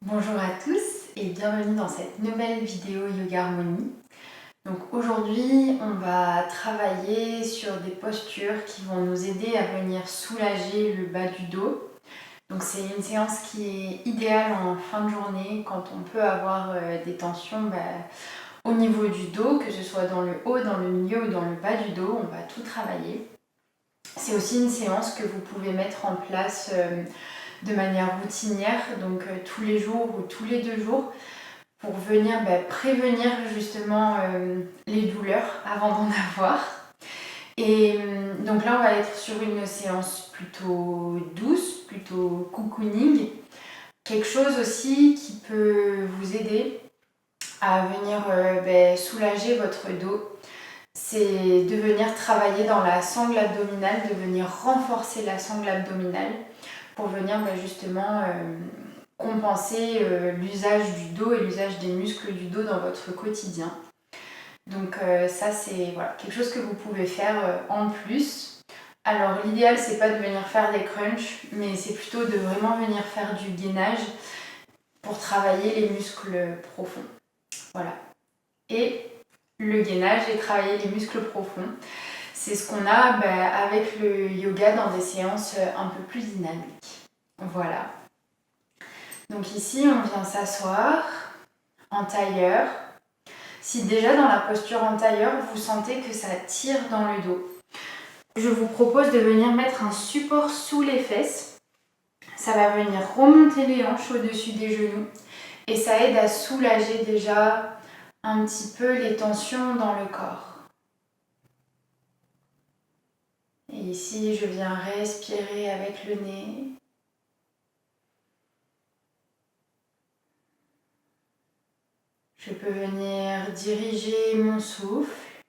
Bonjour à tous et bienvenue dans cette nouvelle vidéo Yoga Harmonie. Donc aujourd'hui, on va travailler sur des postures qui vont nous aider à venir soulager le bas du dos. Donc c'est une séance qui est idéale en fin de journée quand on peut avoir des tensions au niveau du dos, que ce soit dans le haut, dans le milieu ou dans le bas du dos, on va tout travailler. C'est aussi une séance que vous pouvez mettre en place de manière routinière, donc tous les jours ou tous les 2 jours, pour venir prévenir justement les douleurs avant d'en avoir. Et donc là, on va être sur une séance plutôt douce, plutôt cocooning. Quelque chose aussi qui peut vous aider à venir soulager votre dos, c'est de venir travailler dans la sangle abdominale, de venir renforcer la sangle abdominale pour venir justement compenser l'usage du dos et l'usage des muscles du dos dans votre quotidien. Donc ça c'est quelque chose que vous pouvez faire en plus. Alors l'idéal c'est pas de venir faire des crunchs, mais c'est plutôt de vraiment venir faire du gainage pour travailler les muscles profonds. Voilà. Et le gainage et travailler les muscles profonds, c'est ce qu'on a avec le yoga dans des séances un peu plus dynamiques. Voilà. Donc ici, on vient s'asseoir en tailleur. Si déjà dans la posture en tailleur, vous sentez que ça tire dans le dos, je vous propose de venir mettre un support sous les fesses. Ça va venir remonter les hanches au-dessus des genoux et ça aide à soulager déjà un petit peu les tensions dans le corps. Et ici, je viens respirer avec le nez. Je peux venir diriger mon souffle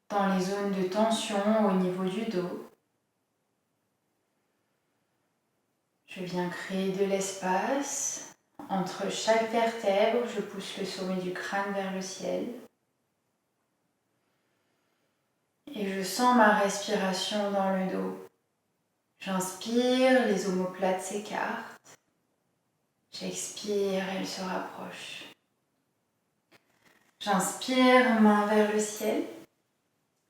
dans les zones de tension au niveau du dos. Je viens créer de l'espace entre chaque vertèbre. Je pousse le sommet du crâne vers le ciel. Et je sens ma respiration dans le dos. J'inspire, les omoplates s'écartent. J'expire, elles se rapprochent. J'inspire, main vers le ciel.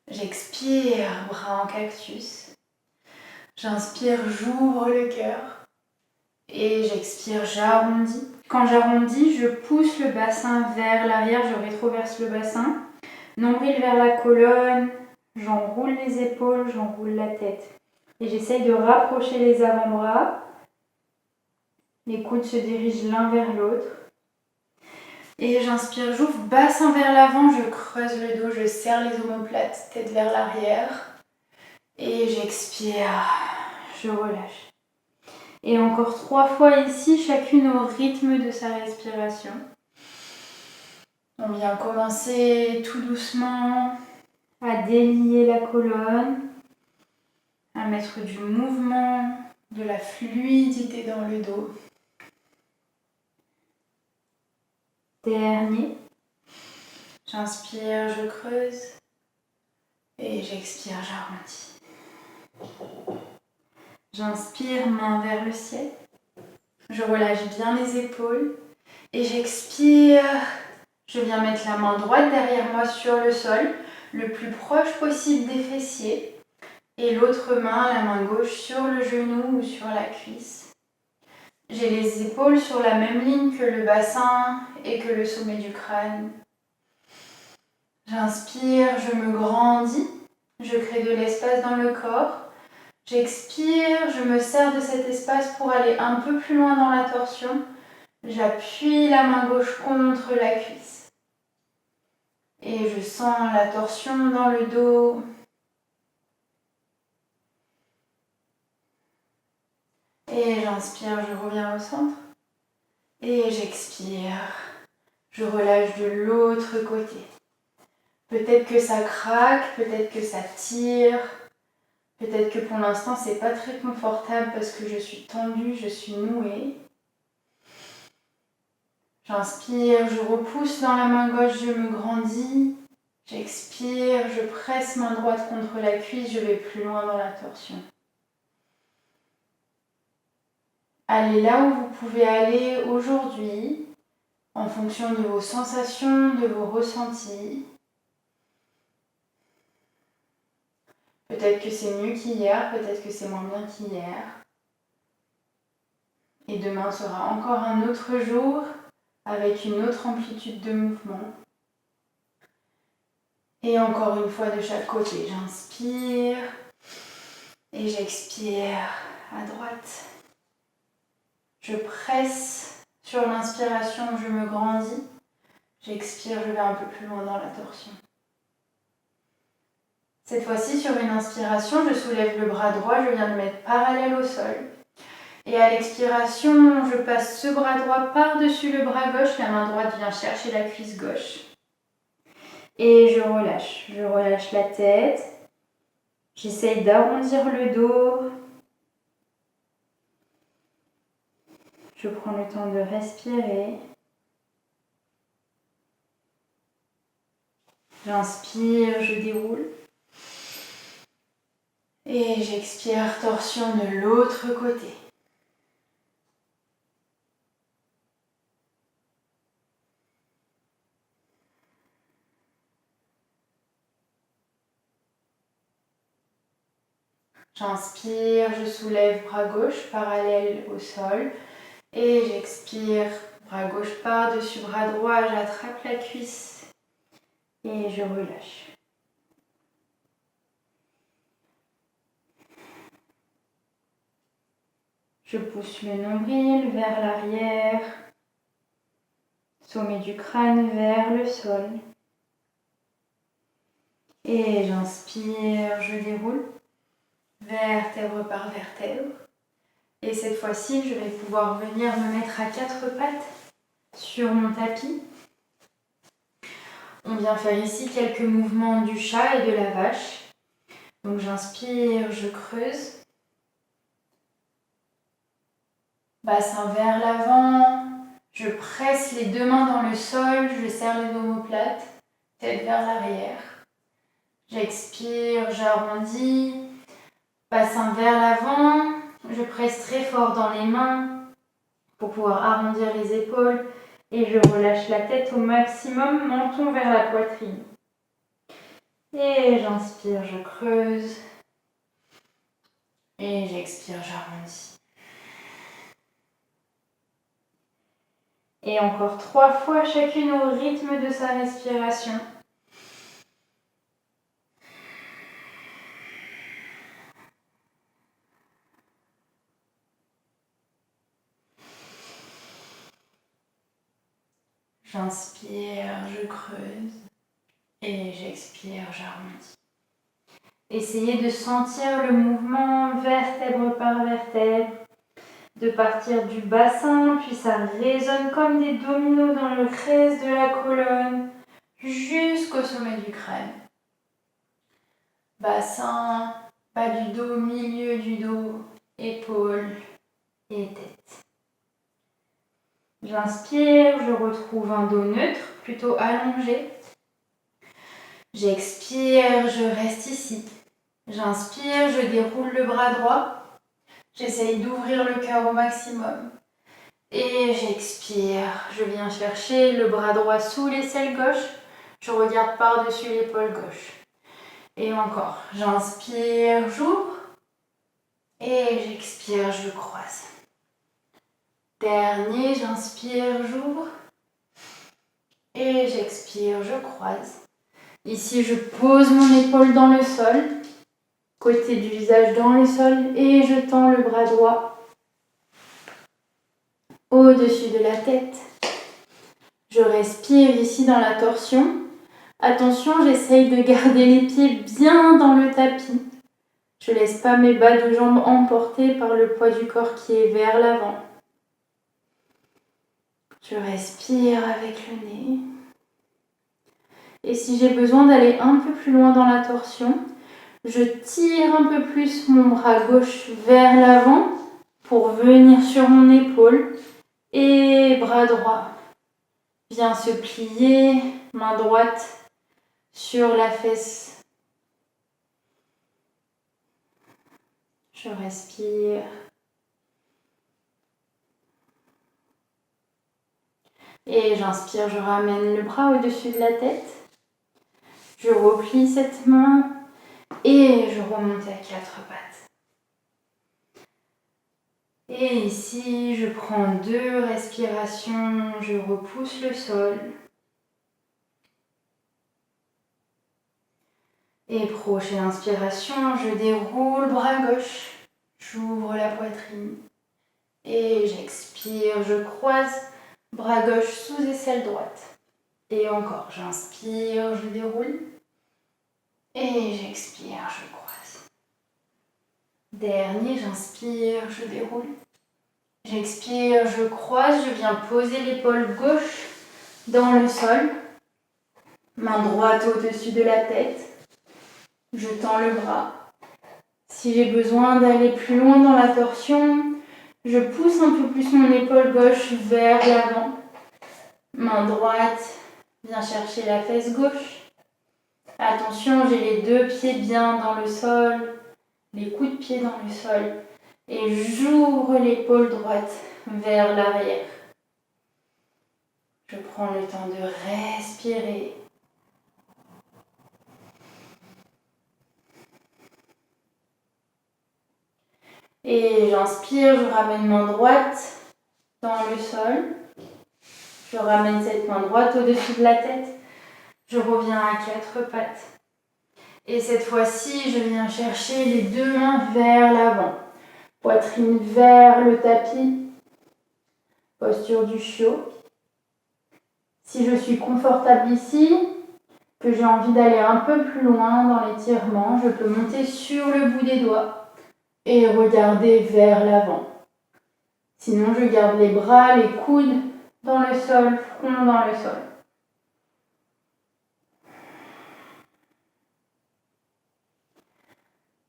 J'expire, bras en cactus. J'inspire, j'ouvre le cœur. Et j'expire, j'arrondis. Quand j'arrondis, je pousse le bassin vers l'arrière, je rétroverse le bassin. Nombril vers la colonne, j'enroule les épaules, j'enroule la tête. Et j'essaye de rapprocher les avant-bras. Les coudes se dirigent l'un vers l'autre. Et j'inspire, j'ouvre, bassin vers l'avant, je creuse le dos, je serre les omoplates, tête vers l'arrière. Et j'expire, je relâche. Et encore 3 fois ici, chacune au rythme de sa respiration. On vient commencer tout doucement à délier la colonne, à mettre du mouvement, de la fluidité dans le dos. Dernier. J'inspire, je creuse. Et j'expire, j'arrondis. J'inspire, main vers le ciel. Je relâche bien les épaules. Et j'expire. Je viens mettre la main droite derrière moi sur le sol, le plus proche possible des fessiers. Et l'autre main, la main gauche, sur le genou ou sur la cuisse. J'ai les épaules sur la même ligne que le bassin et que le sommet du crâne. J'inspire, je me grandis, je crée de l'espace dans le corps. J'expire, je me sers de cet espace pour aller un peu plus loin dans la torsion. J'appuie la main gauche contre la cuisse. Et je sens la torsion dans le dos. Et j'inspire, je reviens au centre. Et j'expire. Je relâche de l'autre côté. Peut-être que ça craque, peut-être que ça tire. Peut-être que pour l'instant, c'est pas très confortable parce que je suis tendue, je suis nouée. J'inspire, je repousse dans la main gauche, je me grandis. J'expire, je presse main droite contre la cuisse, je vais plus loin dans la torsion. Allez là où vous pouvez aller aujourd'hui, en fonction de vos sensations, de vos ressentis. Peut-être que c'est mieux qu'hier, peut-être que c'est moins bien qu'hier. Et demain sera encore un autre jour avec une autre amplitude de mouvement. Et encore une fois de chaque côté, j'inspire et j'expire à droite. Je presse sur l'inspiration, je me grandis. J'expire, je vais un peu plus loin dans la torsion. Cette fois-ci, sur une inspiration, je soulève le bras droit, je viens le mettre parallèle au sol. Et à l'expiration, je passe ce bras droit par-dessus le bras gauche, la main droite vient chercher la cuisse gauche. Et je relâche la tête. J'essaye d'arrondir le dos. Je prends le temps de respirer. J'inspire, je déroule. Et j'expire, torsion de l'autre côté. J'inspire, je soulève bras gauche parallèle au sol. Et j'expire, bras gauche par-dessus bras droit, j'attrape la cuisse. Et je relâche. Je pousse le nombril vers l'arrière, sommet du crâne vers le sol. Et j'inspire, je déroule, vertèbre par vertèbre. Et cette fois-ci, je vais pouvoir venir me mettre à quatre pattes sur mon tapis. On vient faire ici quelques mouvements du chat et de la vache. Donc j'inspire, je creuse. Bassin vers l'avant, je presse les deux mains dans le sol, je serre les omoplates, tête vers l'arrière. J'expire, j'arrondis, bassin vers l'avant, je presse très fort dans les mains pour pouvoir arrondir les épaules et je relâche la tête au maximum, menton vers la poitrine. Et j'inspire, je creuse et j'expire, j'arrondis. Et encore 3 fois, chacune au rythme de sa respiration. J'inspire, je creuse et j'expire, j'arrondis. Essayez de sentir le mouvement vertèbre par vertèbre, de partir du bassin, puis ça résonne comme des dominos dans le reste de la colonne, jusqu'au sommet du crâne. Bassin, bas du dos, milieu du dos, épaules et tête. J'inspire, je retrouve un dos neutre, plutôt allongé. J'expire, je reste ici. J'inspire, je déroule le bras droit. J'essaye d'ouvrir le cœur au maximum. Et j'expire, je viens chercher le bras droit sous l'aisselle gauche. Je regarde par-dessus l'épaule gauche. Et encore, j'inspire, j'ouvre. Et j'expire, je croise. Dernier, j'inspire, j'ouvre. Et j'expire, je croise. Ici, je pose mon épaule dans le sol. Côté du visage dans le sol. Et je tends le bras droit au-dessus de la tête. Je respire ici dans la torsion. Attention, j'essaye de garder les pieds bien dans le tapis. Je ne laisse pas mes bas de jambes emportés par le poids du corps qui est vers l'avant. Je respire avec le nez. Et si j'ai besoin d'aller un peu plus loin dans la torsion, je tire un peu plus mon bras gauche vers l'avant pour venir sur mon épaule. Et bras droit vient se plier, main droite sur la fesse. Je respire. Et j'inspire, je ramène le bras au-dessus de la tête. Je replie cette main et je remonte à 4 pattes. Et ici, je prends 2 respirations, je repousse le sol. Et prochaine inspiration, je déroule bras gauche, j'ouvre la poitrine. Et j'expire, je croise bras gauche sous aisselle droite. Et encore, j'inspire, je déroule. Et j'expire, je croise. Dernier, j'inspire, je déroule. J'expire, je croise, je viens poser l'épaule gauche dans le sol. Main droite au-dessus de la tête. Je tends le bras. Si j'ai besoin d'aller plus loin dans la torsion, je pousse un peu plus mon épaule gauche vers l'avant. Main droite vient chercher la fesse gauche. Attention, j'ai les 2 pieds bien dans le sol, les coups de pied dans le sol. Et j'ouvre l'épaule droite vers l'arrière. Je prends le temps de respirer. Et j'inspire, je ramène main droite dans le sol. Je ramène cette main droite au-dessus de la tête. Je reviens à 4 pattes. Et cette fois-ci, je viens chercher les 2 mains vers l'avant. Poitrine vers le tapis. Posture du chiot. Si je suis confortable ici, que j'ai envie d'aller un peu plus loin dans l'étirement, je peux monter sur le bout des doigts et regarder vers l'avant. Sinon, je garde les bras, les coudes dans le sol, front dans le sol.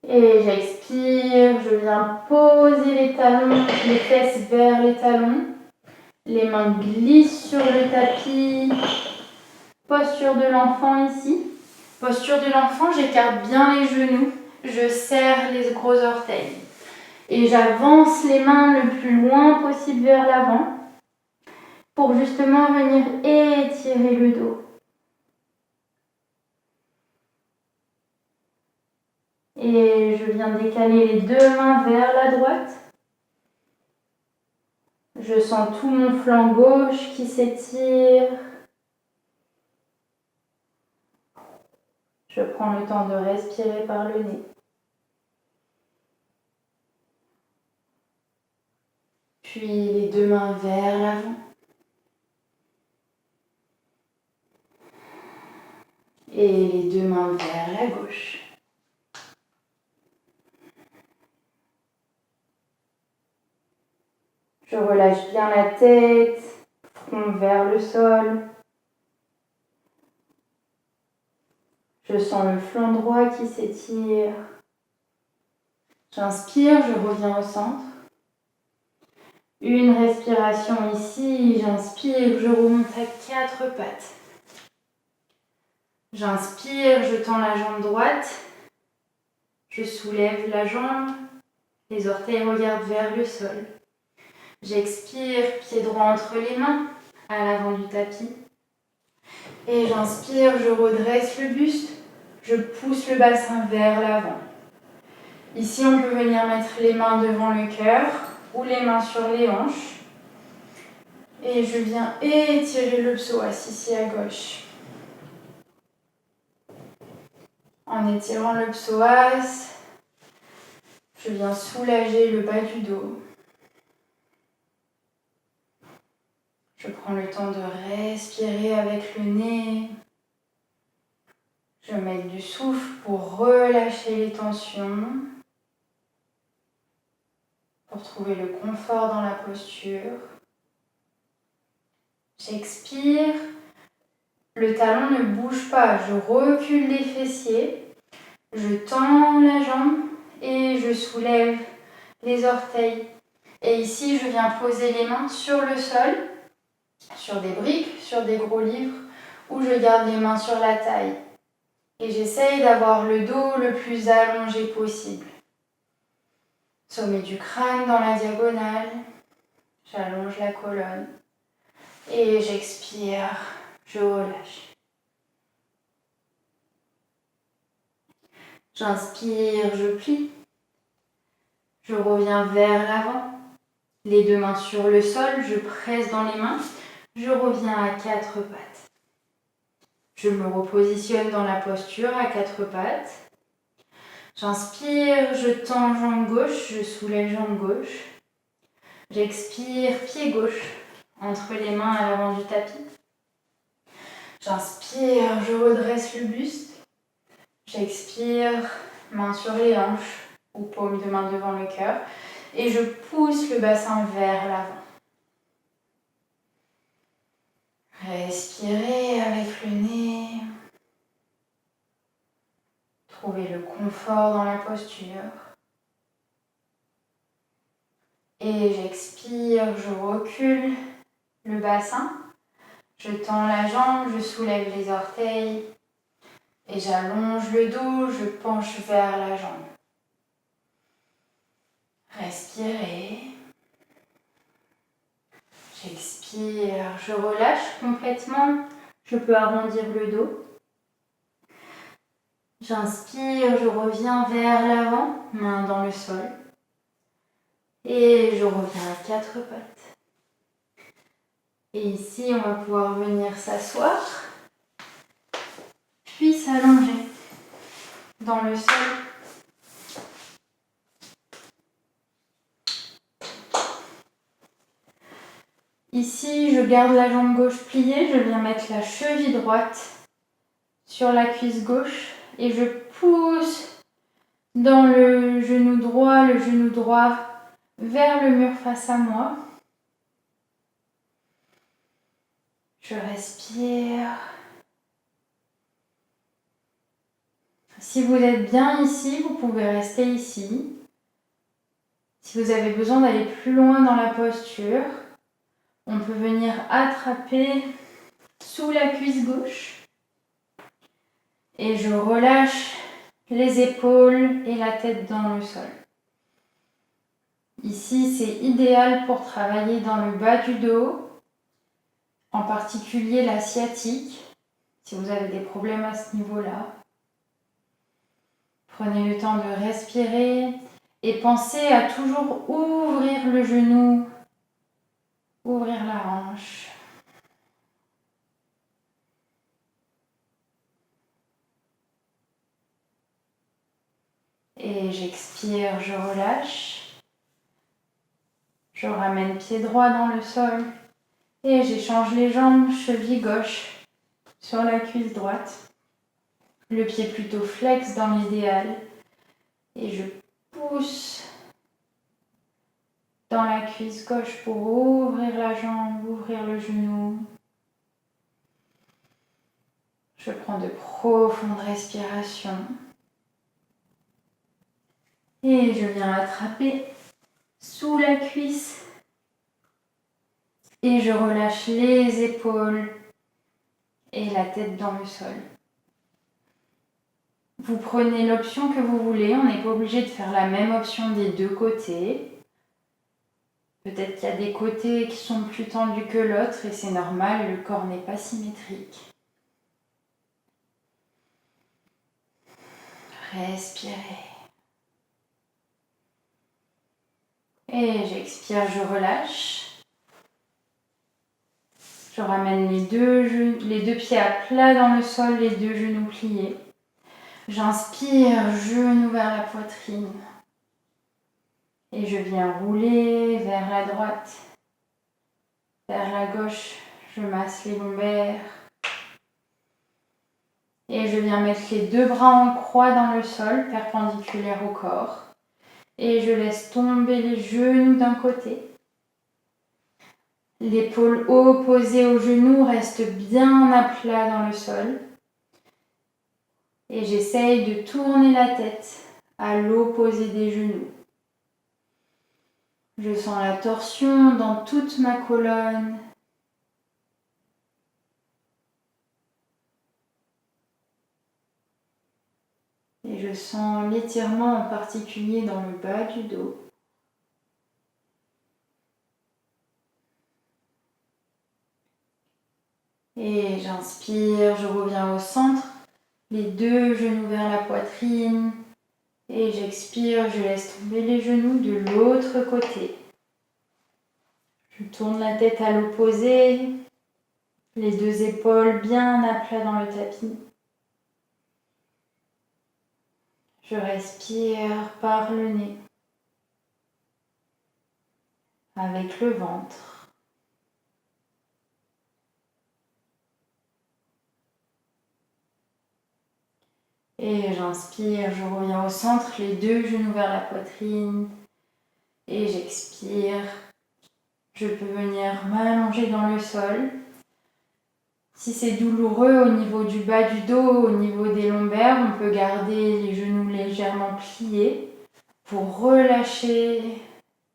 Et j'expire, je viens poser les talons, les fesses vers les talons. Les mains glissent sur le tapis. Posture de l'enfant ici. Posture de l'enfant, j'écarte bien les genoux. Je serre les gros orteils. Et j'avance les mains le plus loin possible vers l'avant pour justement venir étirer le dos. Et je viens décaler les 2 mains vers la droite. Je sens tout mon flanc gauche qui s'étire. Je prends le temps de respirer par le nez. Puis les 2 mains vers l'avant. Et les 2 mains vers la gauche. Je relâche bien la tête, front vers le sol. Je sens le flanc droit qui s'étire. J'inspire, je reviens au centre. Une respiration ici, j'inspire, je remonte à 4 pattes. J'inspire, je tends la jambe droite. Je soulève la jambe, les orteils regardent vers le sol. J'expire, pied droit entre les mains, à l'avant du tapis. Et j'inspire, je redresse le buste, je pousse le bassin vers l'avant. Ici, on peut venir mettre les mains devant le cœur ou les mains sur les hanches. Et je viens étirer le psoas ici à gauche. En étirant le psoas, je viens soulager le bas du dos. Je prends le temps de respirer avec le nez. Je mets du souffle pour relâcher les tensions, pour trouver le confort dans la posture. J'expire, le talon ne bouge pas, je recule les fessiers, je tends la jambe et je soulève les orteils. Et ici, je viens poser les mains sur le sol, sur des briques, sur des gros livres, où je garde les mains sur la taille. Et j'essaye d'avoir le dos le plus allongé possible. Sommet du crâne dans la diagonale, j'allonge la colonne. Et j'expire, je relâche. J'inspire, je plie. Je reviens vers l'avant. Les deux mains sur le sol, je presse dans les mains. Je reviens à quatre pattes. Je me repositionne dans la posture à quatre pattes. J'inspire, je tends jambe gauche, je soulève jambe gauche. J'expire, pied gauche, entre les mains à l'avant du tapis. J'inspire, je redresse le buste. J'expire, main sur les hanches ou paume de main devant le cœur. Et je pousse le bassin vers l'avant. Respirez avec le nez. Trouvez le confort dans la posture. Et j'expire, je recule le bassin. Je tends la jambe, je soulève les orteils. Et j'allonge le dos, je penche vers la jambe. Respirez. J'expire, je relâche complètement. Je peux arrondir le dos. J'inspire, je reviens vers l'avant, main dans le sol. Et je reviens à quatre pattes. Et ici, on va pouvoir venir s'asseoir, puis s'allonger dans le sol. Ici, je garde la jambe gauche pliée, je viens mettre la cheville droite sur la cuisse gauche et je pousse dans le genou droit vers le mur face à moi. Je respire. Si vous êtes bien ici, vous pouvez rester ici. Si vous avez besoin d'aller plus loin dans la posture, on peut venir attraper sous la cuisse gauche. Et je relâche les épaules et la tête dans le sol. Ici, c'est idéal pour travailler dans le bas du dos, en particulier la sciatique, si vous avez des problèmes à ce niveau-là. Prenez le temps de respirer et pensez à toujours ouvrir le genou, ouvrir la hanche. Et j'expire, je relâche. Je ramène pied droit dans le sol et j'échange les jambes, cheville gauche sur la cuisse droite. Le pied plutôt flex dans l'idéal. Et je pousse dans la cuisse gauche pour ouvrir la jambe, ouvrir le genou. Je prends de profondes respirations. Et je viens attraper sous la cuisse. Et je relâche les épaules et la tête dans le sol. Vous prenez l'option que vous voulez, on n'est pas obligé de faire la même option des deux côtés. Peut-être qu'il y a des côtés qui sont plus tendus que l'autre et c'est normal, le corps n'est pas symétrique. Respirez. Et j'expire, je relâche. Je ramène les deux pieds à plat dans le sol, les deux genoux pliés. J'inspire, genou vers la poitrine. Et je viens rouler vers la droite, vers la gauche. Je masse les lombaires. Et je viens mettre les deux bras en croix dans le sol, perpendiculaire au corps. Et je laisse tomber les genoux d'un côté. L'épaule opposée au genou reste bien à plat dans le sol. Et j'essaye de tourner la tête à l'opposé des genoux. Je sens la torsion dans toute ma colonne. Et je sens l'étirement en particulier dans le bas du dos. Et j'inspire, je reviens au centre, les deux genoux vers la poitrine. Et j'expire, je laisse tomber les genoux de l'autre côté. Je tourne la tête à l'opposé, les deux épaules bien à plat dans le tapis. Je respire par le nez, avec le ventre. Et j'inspire, je reviens au centre, les deux genoux vers la poitrine. Et j'expire. Je peux venir m'allonger dans le sol. Si c'est douloureux au niveau du bas du dos, au niveau des lombaires, on peut garder les genoux légèrement pliés pour relâcher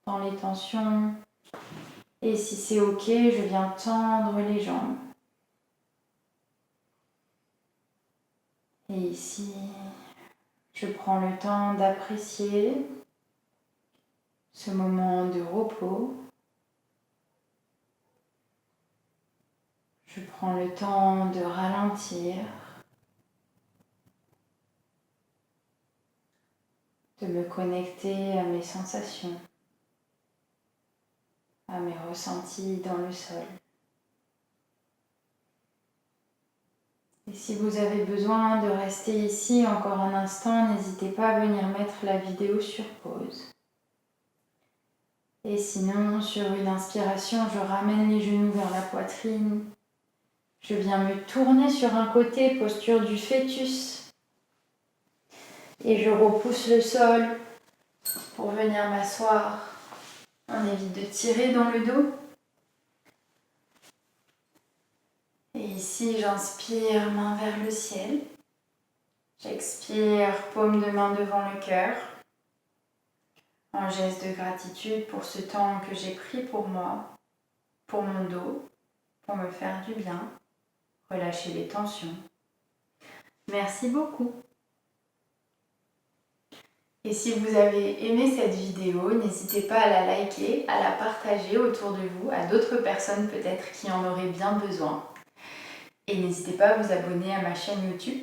dans les tensions. Et si c'est ok, je viens tendre les jambes. Et ici, je prends le temps d'apprécier ce moment de repos. Je prends le temps de ralentir, de me connecter à mes sensations, à mes ressentis dans le sol. Et si vous avez besoin de rester ici encore un instant, n'hésitez pas à venir mettre la vidéo sur pause. Et sinon, sur une inspiration, je ramène les genoux vers la poitrine. Je viens me tourner sur un côté, posture du fœtus. Et je repousse le sol pour venir m'asseoir. On évite de tirer dans le dos. Et ici, j'inspire, main vers le ciel. J'expire, paume de main devant le cœur. En geste de gratitude pour ce temps que j'ai pris pour moi, pour mon dos, pour me faire du bien, relâcher les tensions. Merci beaucoup. Et si vous avez aimé cette vidéo, n'hésitez pas à la liker, à la partager autour de vous, à d'autres personnes peut-être qui en auraient bien besoin. Et n'hésitez pas à vous abonner à ma chaîne YouTube